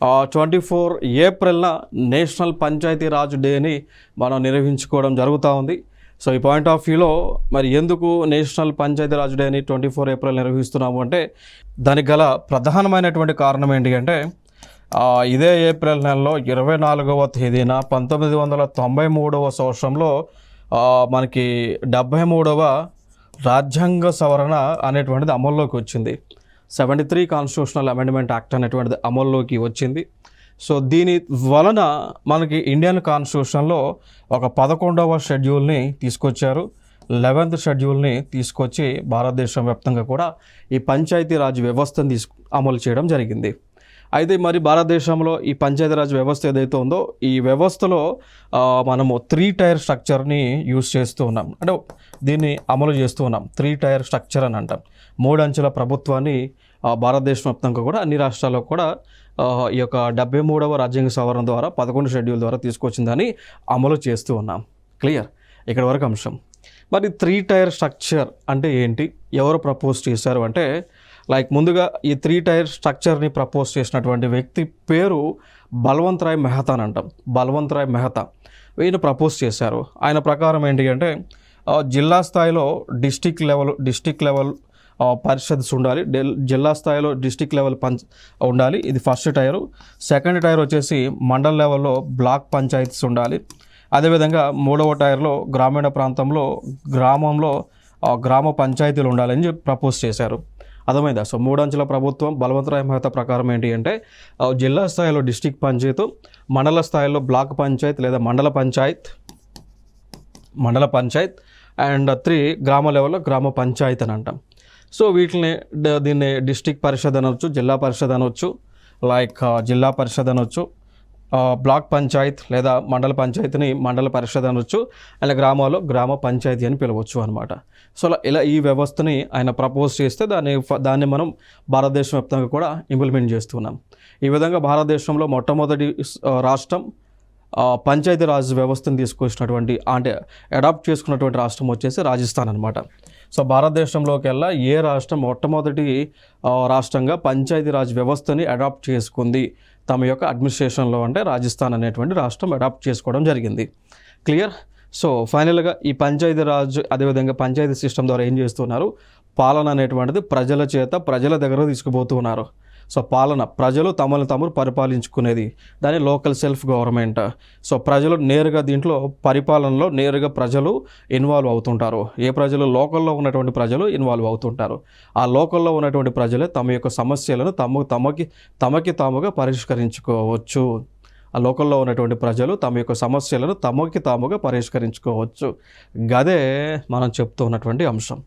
24 ఏప్రిల్న national Panchayati Raj డేని మనం నిర్వహించుకోవడం జరుగుతూ ఉంది. సో ఈ పాయింట్ ఆఫ్ వ్యూలో మరి ఎందుకు నేషనల్ పంచాయతీరాజ్ డేని 24 ఏప్రిల్ నిర్వహిస్తున్నాము అంటే దానికి గల ప్రధానమైనటువంటి కారణం ఏంటి అంటే ఇదే ఏప్రిల్ నెలలో 24వ తేదీన 1993వ సంవత్సరంలో మనకి 73వ రాజ్యాంగ సవరణ అనేటువంటిది అమల్లోకి వచ్చింది. 73 కాన్స్టిట్యూషనల్ అమెండ్మెంట్ యాక్ట్ అనేటువంటిది అమల్లోకి వచ్చింది. సో దీని వలన మనకి ఇండియన్ కాన్స్టిట్యూషన్లో ఒక 11వ షెడ్యూల్ని తీసుకొచ్చారు. 11th షెడ్యూల్ని తీసుకొచ్చి భారతదేశం వ్యాప్తంగా కూడా ఈ పంచాయతీరాజ్ వ్యవస్థను అమలు చేయడం జరిగింది. అయితే మరి భారతదేశంలో ఈ పంచాయతీరాజ్ వ్యవస్థ ఏదైతే ఉందో ఈ వ్యవస్థలో మనము 3 టైర్ స్ట్రక్చర్ని యూజ్ చేస్తూ ఉన్నాం, అంటే దీన్ని అమలు చేస్తూ ఉన్నాం. 3 టైర్ స్ట్రక్చర్ అని అంటాం. 3 అంచెల ప్రభుత్వాన్ని భారతదేశం వ్యాప్తంగా కూడా అన్ని రాష్ట్రాల్లో కూడా ఈ యొక్క 73వ రాజ్యాంగ సవరణ ద్వారా 11 షెడ్యూల్ ద్వారా తీసుకొచ్చిందని అమలు చేస్తూ ఉన్నాం. క్లియర్? ఇక్కడ వరకు అంశం. మరి 3 టైర్ స్ట్రక్చర్ అంటే ఏంటి, ఎవరు ప్రపోజ్ చేశారు అంటే ముందుగా ఈ 3 టైర్ స్ట్రక్చర్ని ప్రపోజ్ చేసినటువంటి వ్యక్తి పేరు బల్వంత్ రాయ్ మెహతా అని అంటాం. బల్వంత్ రాయ్ మెహతా ఈయన ప్రపోజ్ చేశారు. ఆయన ప్రకారం ఏంటి అంటే జిల్లా స్థాయిలో డిస్టిక్ లెవెల్ పరిషత్స్ ఉండాలి, జిల్లా స్థాయిలో డిస్టిక్ లెవెల్ ఉండాలి. ఇది ఫస్ట్ టైరు. సెకండ్ టైర్ వచ్చేసి మండల్ లెవెల్లో బ్లాక్ పంచాయతీస్ ఉండాలి. అదేవిధంగా 3వ టైర్లో గ్రామీణ ప్రాంతంలో గ్రామ పంచాయతీలు ఉండాలని చెప్పి ప్రపోజ్ చేశారు. అర్థమైందా? సో 3 అంచెల ప్రభుత్వం బల్వంత్ రాయ్ మెహతా ప్రకారం ఏంటి అంటే జిల్లా స్థాయిలో డిస్టిక్ పంచాయత్, మండల స్థాయిలో బ్లాక్ పంచాయత్ లేదా మండల పంచాయత్ అండ్ 3 గ్రామ లెవెల్లో గ్రామ పంచాయత్ అని అంటాం. సో దీన్ని డిస్టిక్ పరిషత్ అనవచ్చు, జిల్లా పరిషత్ అనవచ్చు, జిల్లా పరిషత్ అనవచ్చు, బ్లాక్ పంచాయత్ లేదా మండల పంచాయతీని మండల పరిషత్ అనవచ్చు, అలా గ్రామాల్లో గ్రామ పంచాయతీ అని పిలవచ్చు అనమాట. సో ఇలా ఈ వ్యవస్థని ఆయన ప్రపోజ్ చేస్తే దాన్ని మనం భారతదేశం వ్యాప్తంగా కూడా ఇంప్లిమెంట్ చేస్తున్నాం. ఈ విధంగా భారతదేశంలో మొట్టమొదటి రాష్ట్రం పంచాయతీరాజ్ వ్యవస్థను తీసుకొచ్చినటువంటి అడాప్ట్ చేసుకున్నటువంటి రాష్ట్రం వచ్చేసి రాజస్థాన్ అనమాట. సో భారతదేశంలోకి వెళ్ళా ఏ రాష్ట్రం మొట్టమొదటి రాష్ట్రంగా పంచాయతీరాజ్ వ్యవస్థని అడాప్ట్ చేసుకుంది తమ యొక్క అడ్మినిస్ట్రేషన్లో అంటే రాజస్థాన్ అనేటువంటి రాష్ట్రం అడాప్ట్ చేసుకోవడం జరిగింది. క్లియర్? సో ఫైనల్గా ఈ పంచాయతీరాజ్ అదేవిధంగా పంచాయతీ సిస్టమ్ ద్వారా ఏం చేస్తున్నారు, పాలన అనేటువంటిది ప్రజల దగ్గర తీసుకుపోతున్నారు. సో ప్రజలు తమను తాము పరిపాలించుకునేది దాని లోకల్ సెల్ఫ్ గవర్నమెంట్. సో ప్రజలు నేరుగా దీంట్లో పరిపాలనలో నేరుగా ప్రజలు ఇన్వాల్వ్ అవుతుంటారు. ప్రజలు లోకల్లో ఉన్నటువంటి ప్రజలు ఇన్వాల్వ్ అవుతుంటారు. ఆ లోకల్లో ఉన్నటువంటి ప్రజలే తమ యొక్క సమస్యలను తమకి తాముగా పరిష్కరించుకోవచ్చు. ఆ లోకల్లో ఉన్నటువంటి ప్రజలు తమ యొక్క సమస్యలను తమకి తాముగా పరిష్కరించుకోవచ్చు. గదే మనం చెప్తూ ఉన్నటువంటి అంశం.